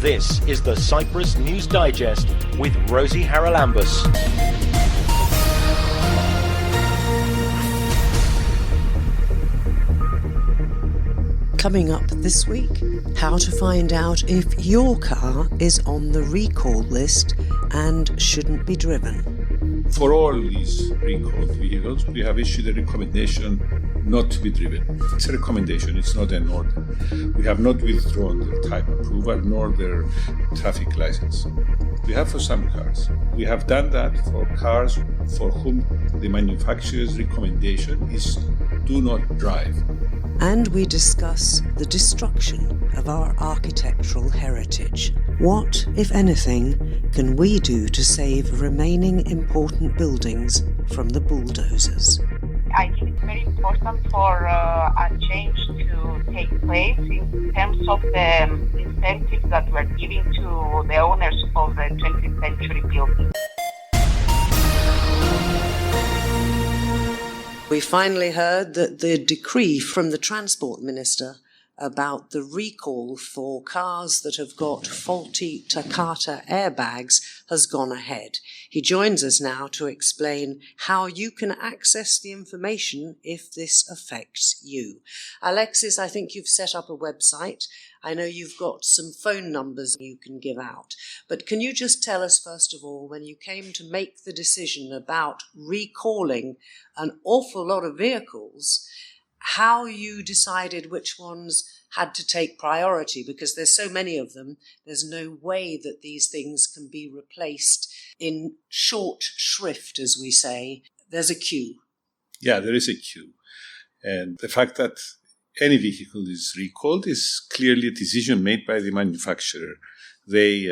This is the Cyprus News Digest with Rosie Haralambous. Coming up this week, how to find out if your car is on the recall list and shouldn't be driven. For all these recalled vehicles, we have issued a recommendation not to be driven. It's a recommendation, it's not an order. We have not withdrawn their type approval nor their traffic license. We have for some cars. We have done that for cars for whom the manufacturer's recommendation is do not drive. And we discuss the destruction of our architectural heritage. What, if anything, can we do to save remaining important buildings from the bulldozers? I think it's very important for a change to take place in terms of the incentives that we're giving to the owners of the 20th century buildings. We finally heard that the decree from the Transport Minister about the recall for cars that have got faulty Takata airbags has gone ahead. He joins us now to explain how you can access the information if this affects you. Alexis, I think you've set up a website. I know you've got some phone numbers you can give out. But can you just tell us, first of all, when you came to make the decision about recalling an awful lot of vehicles, how you decided which ones had to take priority? Because there's so many of them, there's no way that these things can be replaced in short shrift, as we say. There's a queue. Yeah, there is a queue. And the fact that any vehicle is recalled is clearly a decision made by the manufacturer. They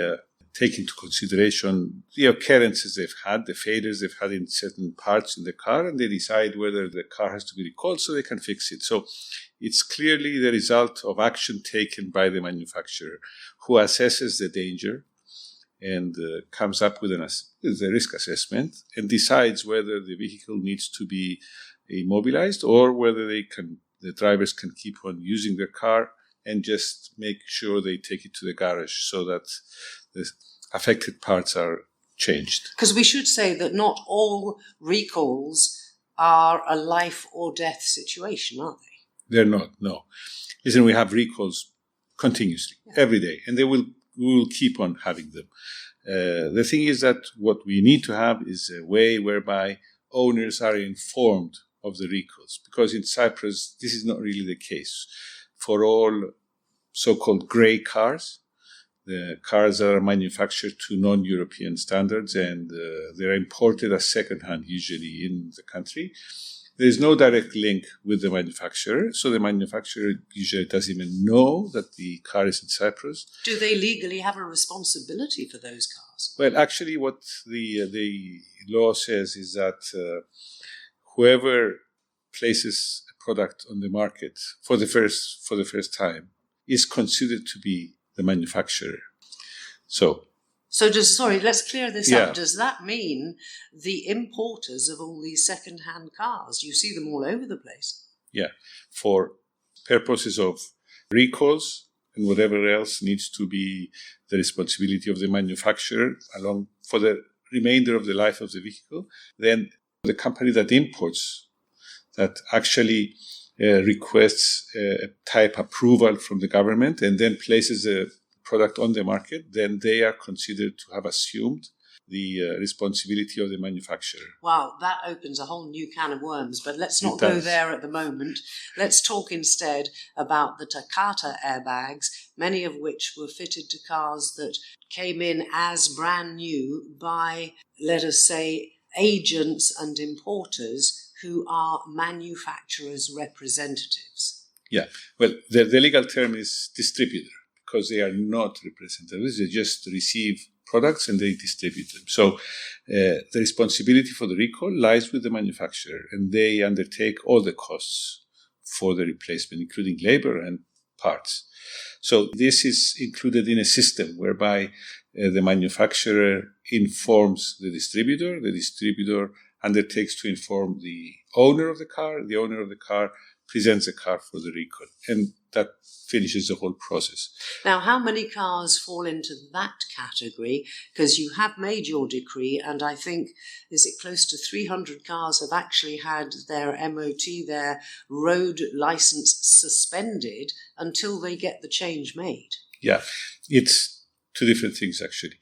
take into consideration the occurrences they've had, the failures they've had in certain parts in the car, and they decide whether the car has to be recalled so they can fix it. So it's clearly the result of action taken by the manufacturer, who assesses the danger and comes up with a risk assessment and decides whether the vehicle needs to be immobilized or whether the drivers can keep on using their car and just make sure they take it to the garage so that the affected parts are changed. Because we should say that not all recalls are a life or death situation, are they? They're not, no. Listen, we have recalls continuously, every day, and we will keep on having them. The thing is that what we need to have is a way whereby owners are informed of the recalls, because in Cyprus, this is not really the case. For all so-called grey cars, the cars are manufactured to non-European standards and they're imported as second-hand usually in the country. There is no direct link with the manufacturer, so the manufacturer usually doesn't even know that the car is in Cyprus. Do they legally have a responsibility for those cars? Well, actually what the law says is that whoever places a product on the market for the first time is considered to be the manufacturer. Let's clear this Yeah. up. Does that mean the importers of all these second-hand cars, you see them all over the place? Yeah, for purposes of recalls and whatever else needs to be the responsibility of the manufacturer along for the remainder of the life of the vehicle, then the company that imports, that actually requests a type approval from the government and then places a product on the market, then they are considered to have assumed the responsibility of the manufacturer. Wow, that opens a whole new can of worms, but let's not go there at the moment. Let's talk instead about the Takata airbags, many of which were fitted to cars that came in as brand new by, let us say, agents and importers who are manufacturers' representatives. Yeah, well, the legal term is distributor, because they are not representatives. They just receive products and they distribute them. So the responsibility for the recall lies with the manufacturer, and they undertake all the costs for the replacement, including labor and parts. So this is included in a system whereby the manufacturer informs the distributor undertakes to inform the owner of the car presents a car for the recall. And that finishes the whole process. Now, how many cars fall into that category? Because you have made your decree, and I think, is it close to 300 cars have actually had their MOT, their road license suspended until they get the change made? Yeah, it's two different things, actually.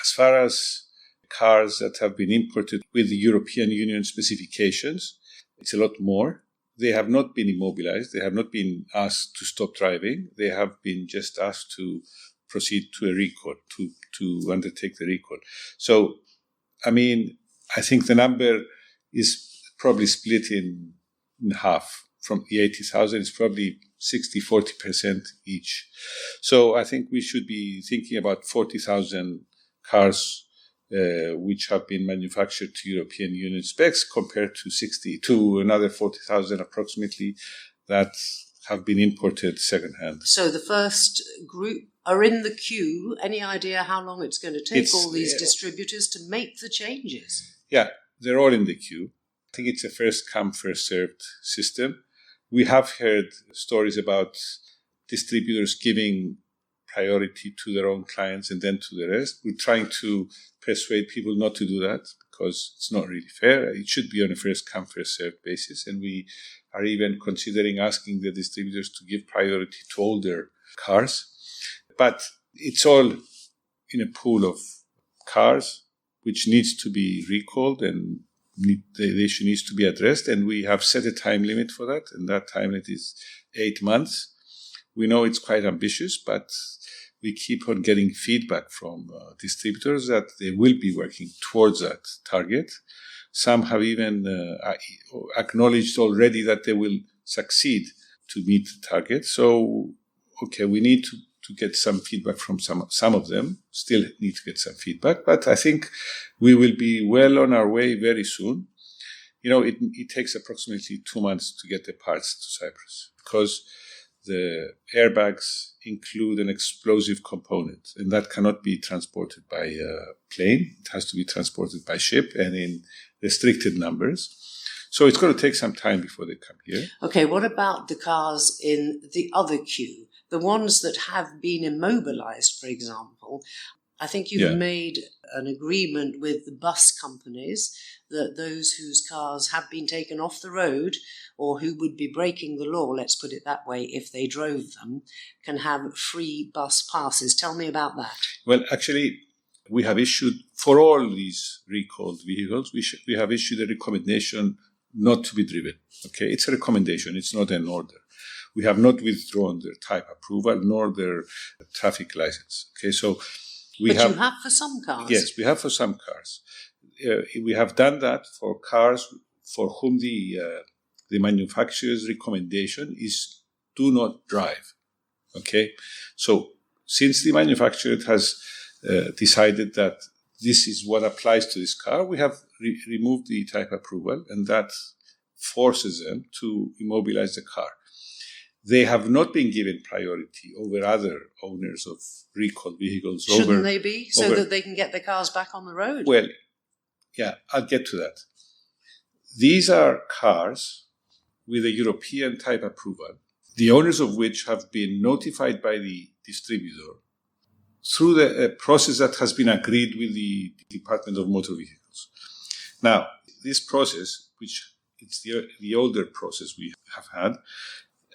As far as cars that have been imported with the European Union specifications, it's a lot more. They have not been immobilized. They have not been asked to stop driving. They have been just asked to proceed to a recall, to undertake the recall. So, I mean, I think the number is probably split in half. From the 80,000, it's probably 60-40% each. So I think we should be thinking about 40,000 cars which have been manufactured to European Union specs compared to another 40,000 approximately that have been imported secondhand. So the first group are in the queue. Any idea how long it's going to take all these distributors to make the changes? Yeah, they're all in the queue. I think it's a first come, first served system. We have heard stories about distributors giving priority to their own clients and then to the rest. We're trying to persuade people not to do that because it's not really fair. It should be on a first come, first served basis. And we are even considering asking the distributors to give priority to older cars. But it's all in a pool of cars which needs to be recalled and the issue needs to be addressed. And we have set a time limit for that. And that time limit is 8 months. We know it's quite ambitious, but we keep on getting feedback from distributors that they will be working towards that target. Some have even acknowledged already that they will succeed to meet the target. So, okay, we need to get some feedback from some of them. Still need to get some feedback, but I think we will be well on our way very soon. You know, it takes approximately 2 months to get the parts to Cyprus because the airbags include an explosive component, and that cannot be transported by plane. It has to be transported by ship and in restricted numbers. So it's going to take some time before they come here. Okay, what about the cars in the other queue? The ones that have been immobilized, for example. I think you've made an agreement with the bus companies that those whose cars have been taken off the road or who would be breaking the law, let's put it that way, if they drove them, can have free bus passes. Tell me about that. Well, actually, we have issued, for all these recalled vehicles, we have issued a recommendation not to be driven. Okay, it's a recommendation, it's not an order. We have not withdrawn their type approval nor their traffic license. Okay, so you have for some cars. Yes, we have for some cars. We have done that for cars for whom the manufacturer's recommendation is do not drive. Okay, so since the manufacturer has decided that this is what applies to this car, we have removed the type approval, and that forces them to immobilize the car. They have not been given priority over other owners of recalled vehicles. Shouldn't they be, so that they can get their cars back on the road? Well, yeah, I'll get to that. These are cars with a European type approval, the owners of which have been notified by the distributor through the process that has been agreed with the Department of Motor Vehicles. Now, this process, which it's the older process we have had,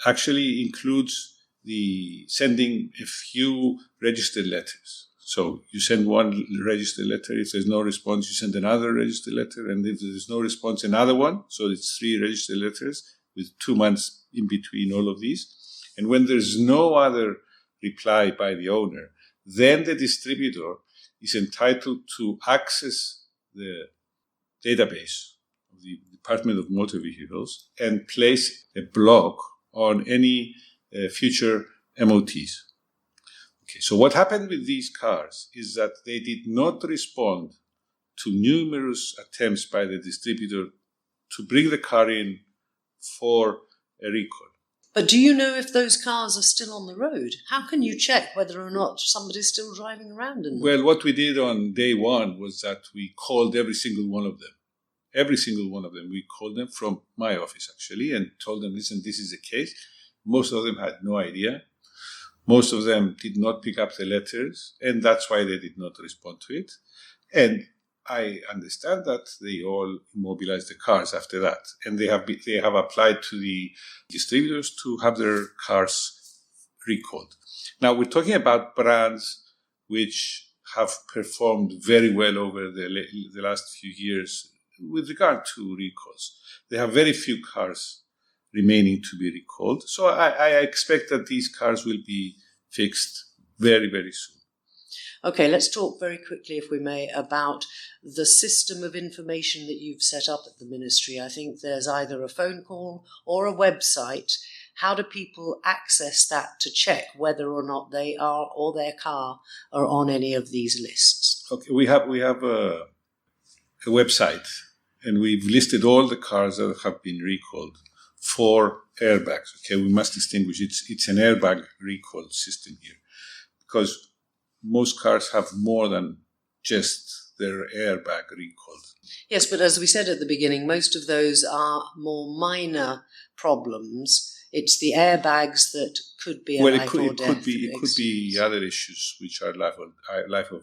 actually includes the sending a few registered letters. So you send one registered letter. If there's no response, you send another registered letter. And if there's no response, another one. So it's 3 registered letters with 2 months in between all of these. And when there's no other reply by the owner, then the distributor is entitled to access the database of the Department of Motor Vehicles and place a block on any future MOTs. Okay, so what happened with these cars is that they did not respond to numerous attempts by the distributor to bring the car in for a recall. But do you know if those cars are still on the road? How can you check whether or not somebody's still driving around in them? Well, what we did on day one was that we called every single one of them every single one of them. We called them from my office, actually, and told them, listen, this is the case. Most of them had no idea. Most of them did not pick up the letters, and that's why they did not respond to it. And I understand that they all immobilized the cars after that, and they have applied to the distributors to have their cars recalled. Now, we're talking about brands which have performed very well over the last few years with regard to recalls. They have very few cars remaining to be recalled. So I expect that these cars will be fixed very, very soon. Okay, let's talk very quickly, if we may, about the system of information that you've set up at the ministry. I think there's either a phone call or a website. How do people access that to check whether or not they are or their car are on any of these lists? Okay, we have a website, and we've listed all the cars that have been recalled for airbags. Okay, we must distinguish. It's an airbag recall system here, because most cars have more than just their airbag recalled. Yes, but as we said at the beginning, most of those are more minor problems. It's the airbags that could be a life or death. It could be other issues which are life or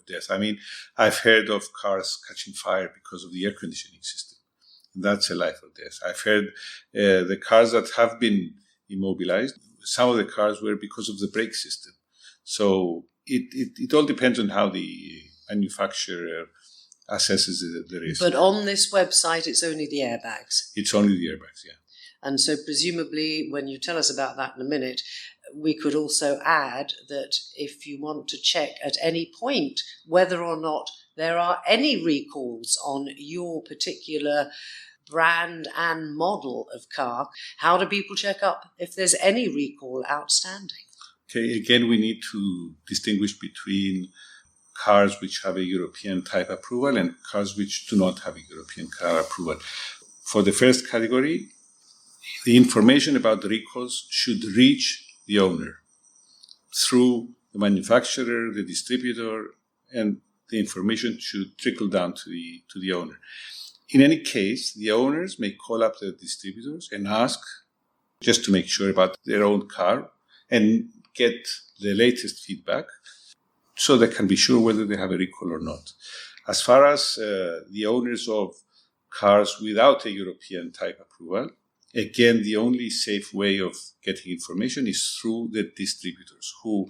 death. I mean, I've heard of cars catching fire because of the air conditioning system. That's a life or death. I've heard the cars that have been immobilized, some of the cars were because of the brake system. So it all depends on how the manufacturer assesses the risk. But on this website, it's only the airbags. It's only the airbags, yeah. And so presumably, when you tell us about that in a minute, we could also add that if you want to check at any point whether or not there are any recalls on your particular brand and model of car, how do people check up if there's any recall outstanding? Okay, again, we need to distinguish between cars which have a European type approval and cars which do not have a European car approval. For the first category, the information about the recalls should reach the owner through the manufacturer, the distributor, and the information should trickle down to the owner. In any case, the owners may call up the distributors and ask just to make sure about their own car and get the latest feedback so they can be sure whether they have a recall or not. As far as the owners of cars without a European type approval, again, the only safe way of getting information is through the distributors who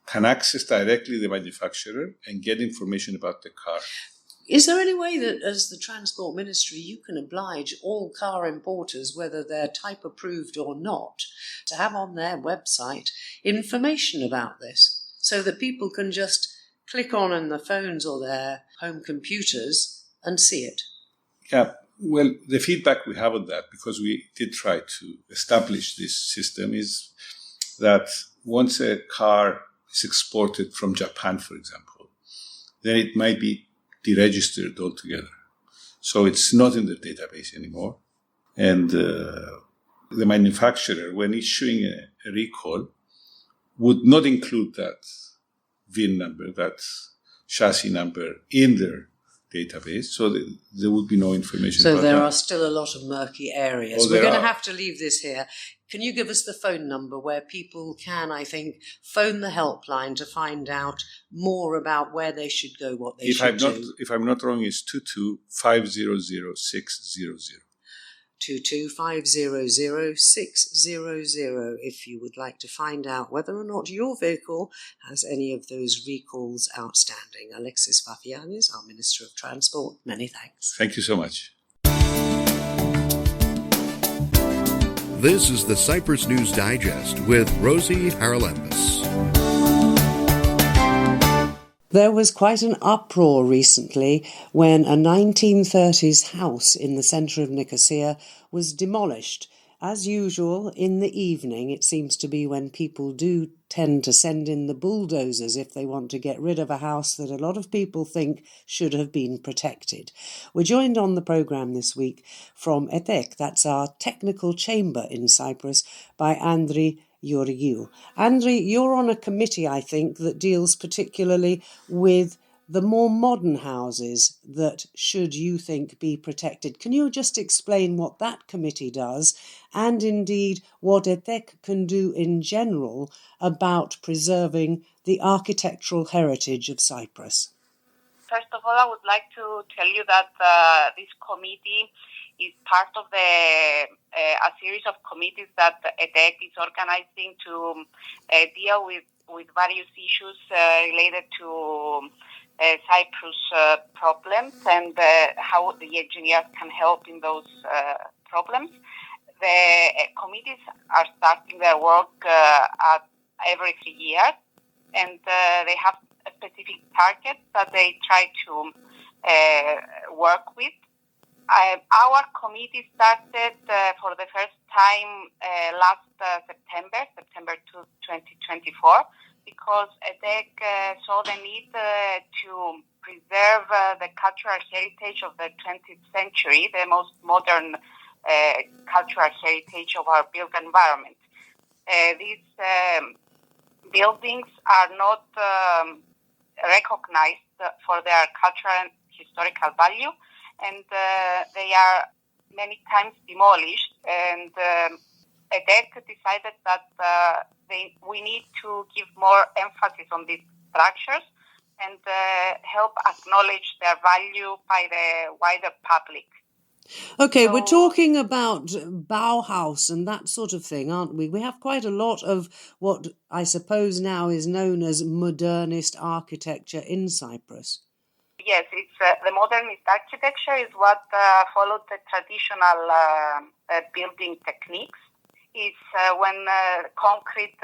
can access directly the manufacturer and get information about the car. Is there any way that, as the Transport Ministry, you can oblige all car importers, whether they're type approved or not, to have on their website information about this so that people can just click on their phones or their home computers and see it? Yeah. Well, the feedback we have on that, because we did try to establish this system, is that once a car is exported from Japan, for example, then it might be deregistered altogether. So it's not in the database anymore. And the manufacturer, when issuing a recall, would not include that VIN number, that chassis number in their database, so there would be no information about that. So there are still a lot of murky areas. We're going to have to leave this here. Can you give us the phone number where people can, I think, phone the helpline to find out more about where they should go, what they should do? If I'm not wrong, it's 22500600. 22500600 if you would like to find out whether or not your vehicle has any of those recalls outstanding. Alexis Vafianis, our Minister of Transport, many thanks. Thank you so much. This is the Cyprus News Digest with Rosie Haralambous. There was quite an uproar recently when a 1930s house in the centre of Nicosia was demolished. As usual, in the evening, it seems to be when people do tend to send in the bulldozers if they want to get rid of a house that a lot of people think should have been protected. We're joined on the programme this week from ETEC, that's our technical chamber in Cyprus, by Andri Georgiou. Andri, you're on a committee, I think, that deals particularly with the more modern houses that should, you think, be protected. Can you just explain what that committee does and indeed what ETEC can do in general about preserving the architectural heritage of Cyprus? First of all, I would like to tell you that this committee is part of a series of committees that ETEC is organizing to deal with various issues related to Cyprus problems and how the engineers can help in those problems. The committees are starting their work every 3 years, and they have specific targets that they try to work with. Our committee started for the first time last September 2024, because ETEC saw the need to preserve the cultural heritage of the 20th century, the most modern cultural heritage of our built environment. These buildings are not recognized for their cultural and historical value, and they are many times demolished. And ETEC decided that we need to give more emphasis on these structures and help acknowledge their value by the wider public. Okay, we're talking about Bauhaus and that sort of thing, aren't we? We have quite a lot of what I suppose now is known as modernist architecture in Cyprus. Yes, it's the modernist architecture is what followed the traditional building techniques. It's when concrete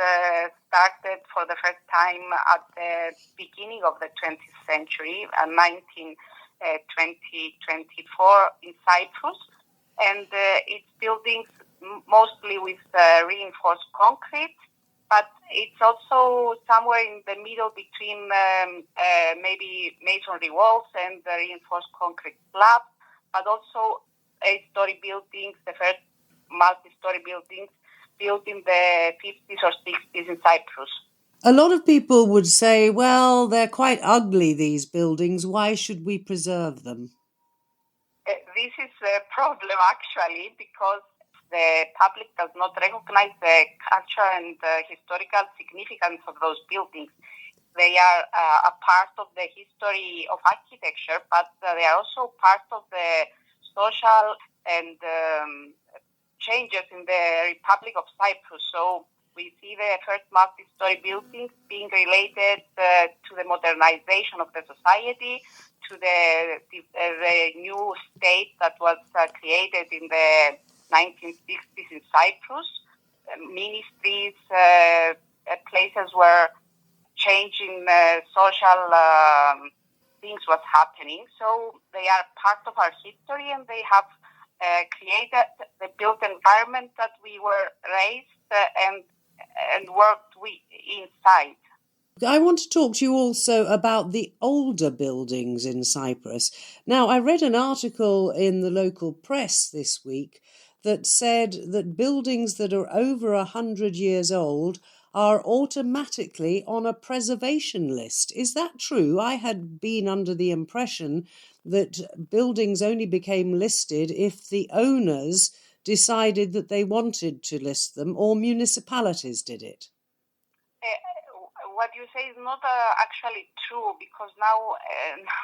started for the first time at the beginning of the 20th century, 2024 in Cyprus, and it's buildings mostly with reinforced concrete, but it's also somewhere in the middle between maybe masonry walls and the reinforced concrete slabs, but also 8-story buildings, the first multi-story buildings built in the 50s or 60s in Cyprus. A lot of people would say, well, they're quite ugly, these buildings. Why should we preserve them? This is a problem, actually, because the public does not recognize the cultural and historical significance of those buildings. They are a part of the history of architecture, but they are also part of the social and changes in the Republic of Cyprus. So we see the first multi-story buildings being related to the modernization of the society, to the new state that was created in the 1960s in Cyprus, ministries, places where change in social things was happening. So they are part of our history, and they have created the built environment that we were raised and worked with inside. I want to talk to you also about the older buildings in Cyprus. Now, I read an article in the local press this week that said that buildings that are over 100 years old are automatically on a preservation list. Is that true? I had been under the impression that buildings only became listed if the owners decided that they wanted to list them, or municipalities did it. What you say is not actually true, because now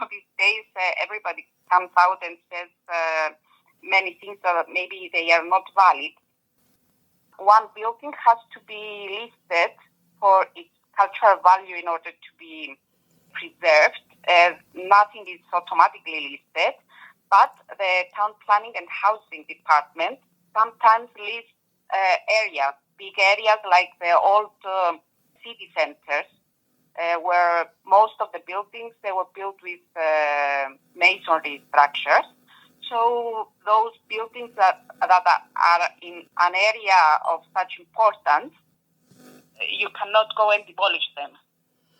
these days everybody comes out and says many things that maybe they are not valid. One building has to be listed for its cultural value in order to be preserved. Nothing is automatically listed, but the town planning and housing department sometimes lists areas, big areas like the old city centers, where most of the buildings, they were built with masonry structures. So those buildings that are in an area of such importance, you cannot go and demolish them.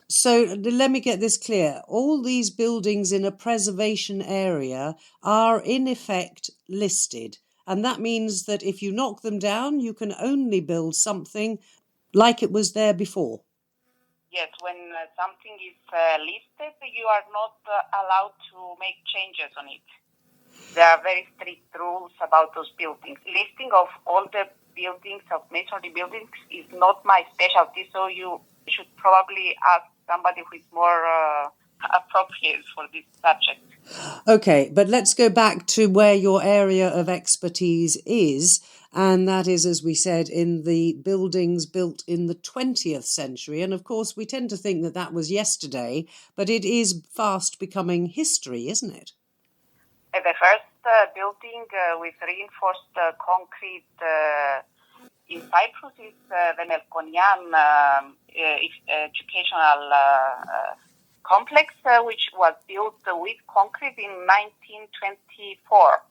So let me get this clear. All these buildings in a preservation area are in effect listed. And that means that if you knock them down, you can only build something like it was there before. Yes, when something is listed, you are not allowed to make changes on it. There are very strict rules about those buildings. Listing of all the buildings, of masonry buildings, is not my specialty, so you should probably ask somebody who is more appropriate for this subject. Okay, but let's go back to where your area of expertise is, and that is, as we said, in the buildings built in the 20th century. And of course, we tend to think that that was yesterday, but it is fast becoming history, isn't it? The first building with reinforced concrete in Cyprus is the Melkonian educational complex, which was built with concrete in 1924.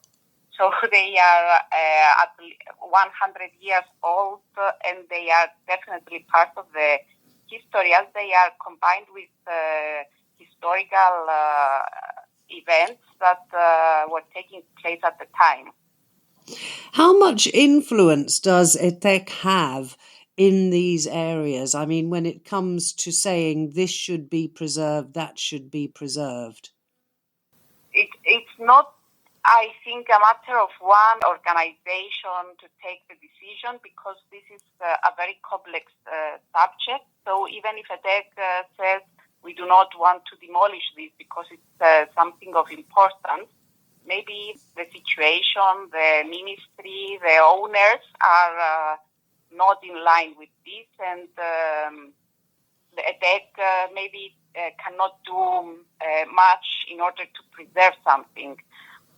So they are at 100 years old, and they are definitely part of the history as they are combined with historical events that were taking place at the time. How much influence does ETEC have in these areas? I mean, when it comes to saying this should be preserved, that should be preserved. It's not, I think, a matter of one organization to take the decision, because this is a very complex subject. So even if ETEC says we do not want to demolish this because it's something of importance, maybe the situation, the ministry, the owners are not in line with this, and the ETEC maybe cannot do much in order to preserve something.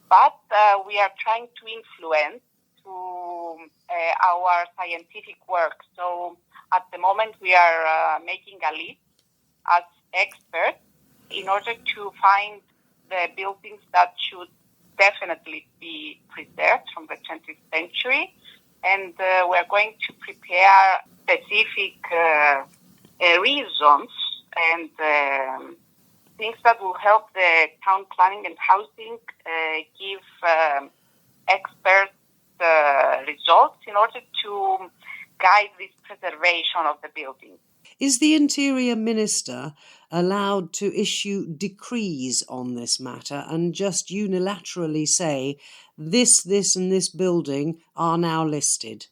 But we are trying to influence through our scientific work. So at the moment we are making a list as experts in order to find the buildings that should definitely be preserved from the 20th century. And we're going to prepare specific reasons and things that will help the town planning and housing give expert results in order to guide this preservation of the building. Is the Interior Minister allowed to issue decrees on this matter and just unilaterally say this and this building are now listed?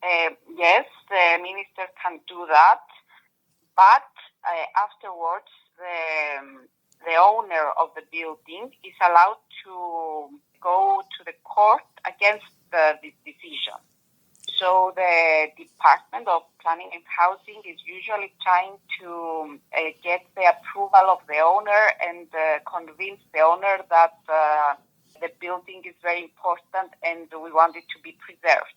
Yes, the minister can do that, but afterwards the owner of the building is allowed to go to the court against this decision. So the Department of Planning and Housing is usually trying to get the approval of the owner and convince the owner that the building is very important and we want it to be preserved.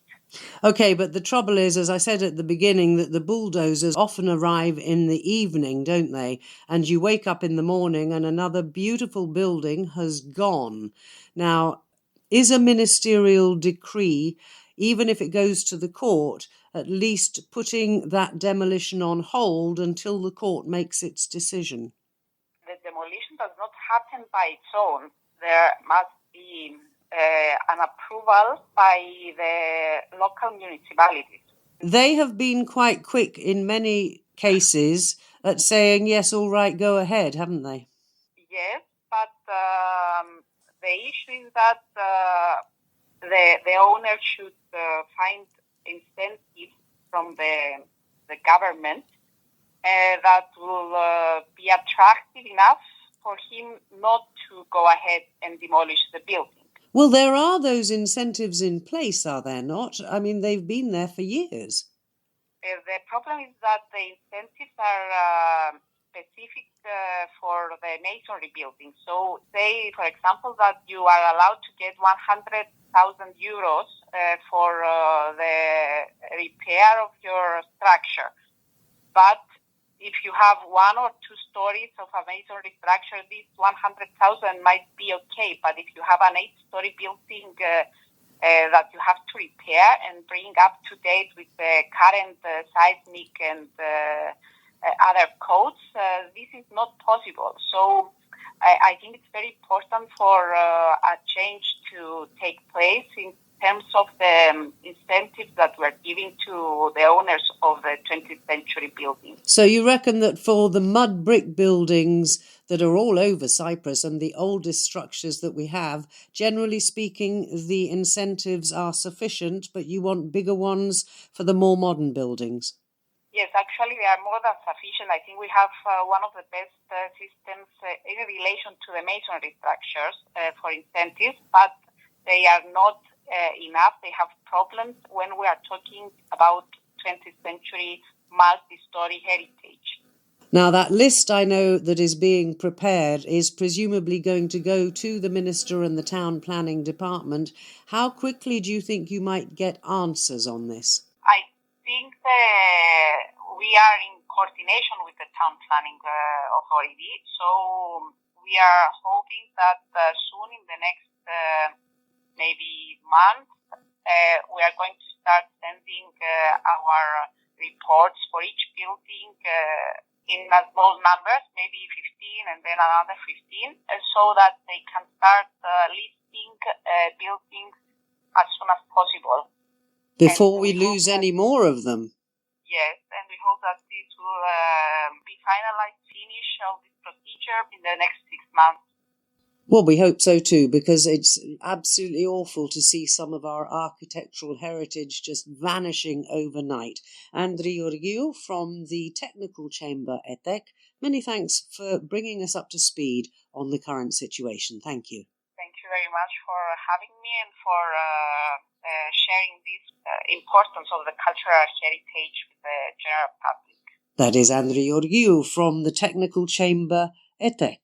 Okay, but the trouble is, as I said at the beginning, that the bulldozers often arrive in the evening, don't they? And you wake up in the morning and another beautiful building has gone. Now, is a ministerial decree, even if it goes to the court, at least putting that demolition on hold until the court makes its decision? The demolition does not happen by its own. There must be an approval by the local municipalities. They have been quite quick in many cases at saying, yes, all right, go ahead, haven't they? Yes, but the issue is that the owner should find incentives from the government that will be attractive enough for him not to go ahead and demolish the building. Well, there are those incentives in place, are there not? I mean, they've been there for years. The problem is that the incentives are specific for the masonry building. So say, for example, that you are allowed to get 100,000 euros for the repair of your structure. But if you have one or two stories of a masonry structure, this 100,000 might be okay. But if you have an 8-story building that you have to repair and bring up to date with the current seismic and other codes, this is not possible. So I think it's very important for a change to take place terms of the incentives that we're giving to the owners of the 20th century buildings. So you reckon that for the mud brick buildings that are all over Cyprus and the oldest structures that we have, generally speaking, the incentives are sufficient, but you want bigger ones for the more modern buildings? Yes, actually they are more than sufficient. I think we have one of the best systems in relation to the masonry structures for incentives, but they are not enough. They have problems when we are talking about 20th century multi-story heritage. Now, that list I know that is being prepared is presumably going to go to the Minister and the Town Planning Department. How quickly do you think you might get answers on this? I think we are in coordination with the Town Planning Authority, so we are hoping that soon in the next maybe month, we are going to start sending our reports for each building in small numbers, maybe 15 and then another 15, so that they can start listing buildings as soon as possible. Before we lose any more of them. Yes, and we hope that this will be finalized, finish of this procedure in the next 6 months. Well, we hope so too, because it's absolutely awful to see some of our architectural heritage just vanishing overnight. Andri Georgiou from the Technical Chamber ETEC, many thanks for bringing us up to speed on the current situation. Thank you. Thank you very much for having me and for sharing this importance of the cultural heritage with the general public. That is Andri Georgiou from the Technical Chamber ETEC.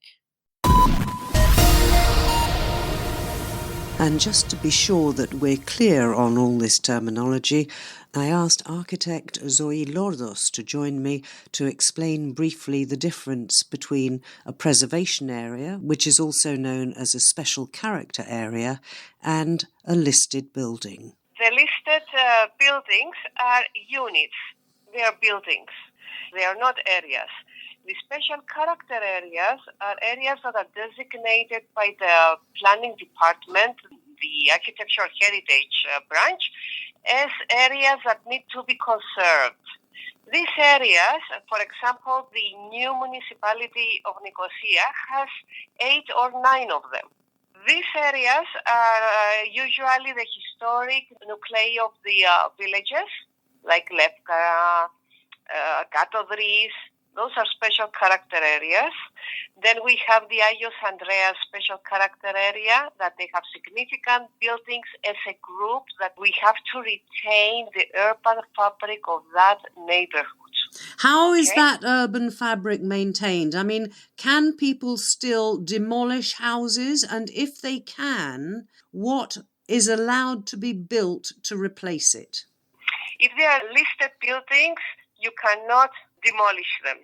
And just to be sure that we're clear on all this terminology, I asked architect Zoe Lordos to join me to explain briefly the difference between a preservation area, which is also known as a special character area, and a listed building. The listed buildings are units. They are buildings. They are not areas. The special character areas are areas that are designated by the planning department, the architectural heritage branch, as areas that need to be conserved. These areas, for example, the new municipality of Nicosia has 8 or 9 of them. These areas are usually the historic nuclei of the villages, like Lepka, Katodris. Those are special character areas. Then we have the Agios Andreas special character area, that they have significant buildings as a group, that we have to retain the urban fabric of that neighborhood. How is that urban fabric maintained? I mean, can people still demolish houses? And if they can, what is allowed to be built to replace it? If they are listed buildings, you cannot demolish them.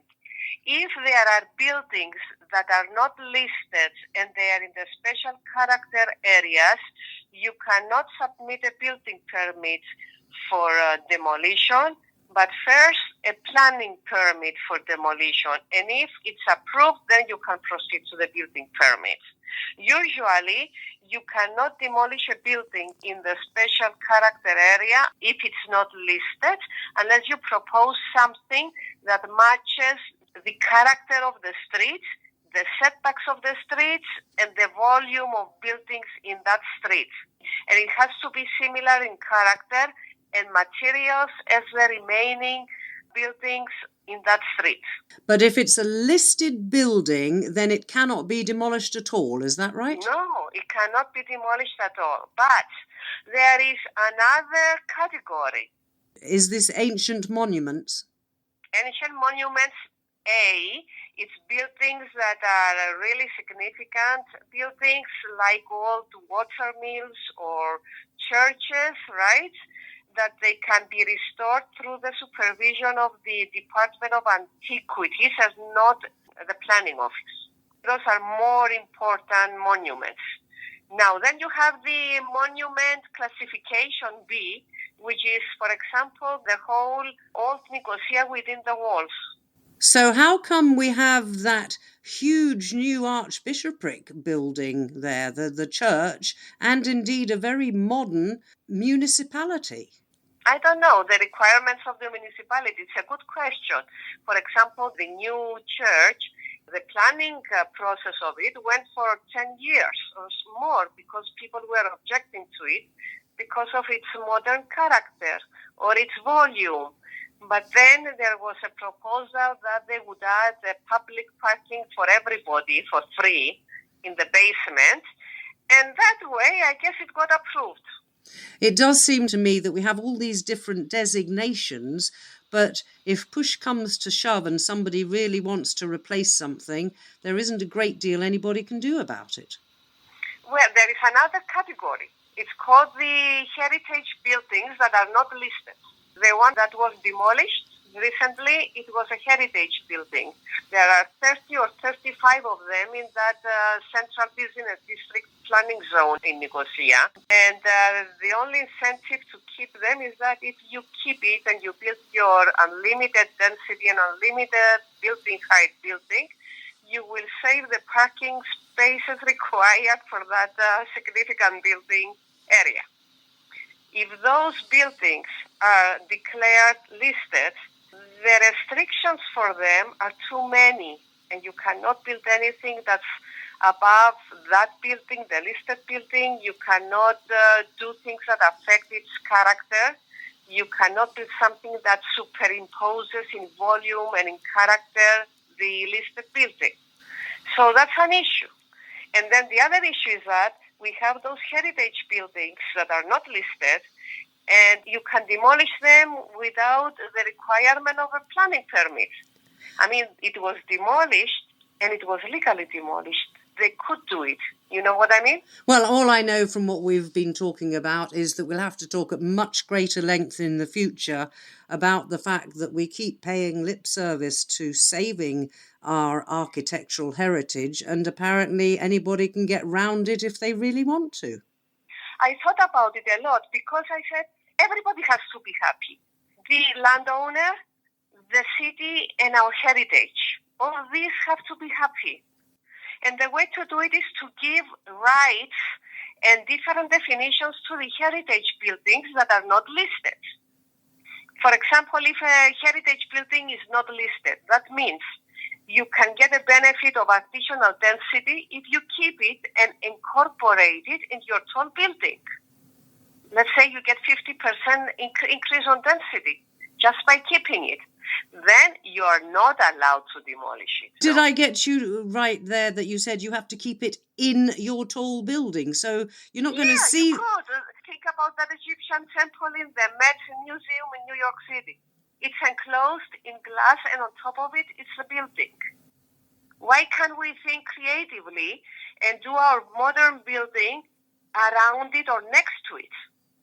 If there are buildings that are not listed and they are in the special character areas, you cannot submit a building permit for demolition, but first a planning permit for demolition. And if it's approved, then you can proceed to the building permit. Usually, you cannot demolish a building in the special character area if it's not listed, unless you propose something that matches the character of the streets, the setbacks of the streets, and the volume of buildings in that street. And it has to be similar in character and materials as the remaining buildings in that street. But if it's a listed building, then it cannot be demolished at all, is that right? No, it cannot be demolished at all. But there is another category. Is this ancient monuments? Ancient monuments, it's buildings that are really significant buildings, like old water mills or churches, right? That they can be restored through the supervision of the Department of Antiquities, as not the planning office. Those are more important monuments. Now, then you have the monument classification B, which is, for example, the whole old Nicosia within the walls. So how come we have that huge new archbishopric building there, the church, and indeed a very modern municipality. I don't know the requirements of the municipality. It's a good question. For example, the new church, the planning process of it went for 10 years or more because people were objecting to it because of its modern character or its volume. But then there was a proposal that they would add a public parking for everybody for free in the basement. And that way, I guess it got approved. It does seem to me that we have all these different designations, but if push comes to shove and somebody really wants to replace something, there isn't a great deal anybody can do about it. Well, there is another category. It's called the heritage buildings that are not listed. The one that was demolished recently, it was a heritage building. There are 30 or 35 of them in that central business district planning zone in Nicosia. And the only incentive to keep them is that if you keep it and you build your unlimited density and unlimited building height building, you will save the parking spaces required for that significant building area. If those buildings are declared listed, the restrictions for them are too many, and you cannot build anything that's above that building, the listed building. You cannot do things that affect its character. You cannot build something that superimposes in volume and in character the listed building. So that's an issue. And then the other issue is that we have those heritage buildings that are not listed, and you can demolish them without the requirement of a planning permit. I mean, it was demolished, and it was legally demolished. They could do it. You know what I mean? Well, all I know from what we've been talking about is that we'll have to talk at much greater length in the future about the fact that we keep paying lip service to saving our architectural heritage, and apparently anybody can get round it if they really want to. I thought about it a lot because I said everybody has to be happy. The landowner, the city, and our heritage. All of these have to be happy. And the way to do it is to give rights and different definitions to the heritage buildings that are not listed. For example, if a heritage building is not listed, that means you can get a benefit of additional density if you keep it and incorporate it in your tall building. Let's say you get 50% increase on density just by keeping it. Then you are not allowed to demolish it. Did I get you right there that you said you have to keep it in your tall building? So you're not going to see... You could. Think about that Egyptian temple in the Met Museum in New York City. It's enclosed in glass, and on top of it, it's a building. Why can't we think creatively and do our modern building around it or next to it?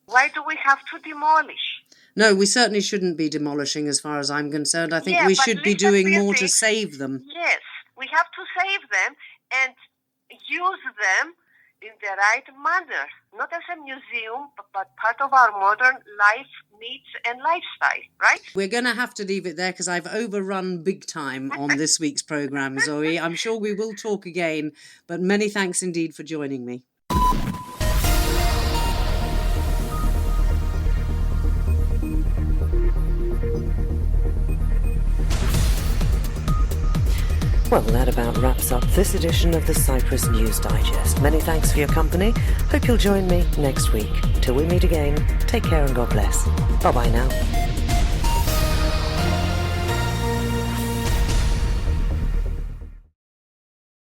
Why do we have to demolish? No, we certainly shouldn't be demolishing as far as I'm concerned. I think we should be doing more to save them. Yes, we have to save them and use them in the right manner, not as a museum, but part of our modern life needs and lifestyle, right? We're going to have to leave it there because I've overrun big time on this week's programme, Zoe. I'm sure we will talk again, but many thanks indeed for joining me. Well, that about wraps up this edition of the Cyprus News Digest. Many thanks for your company. Hope you'll join me next week. Till we meet again, take care and God bless. Bye-bye now.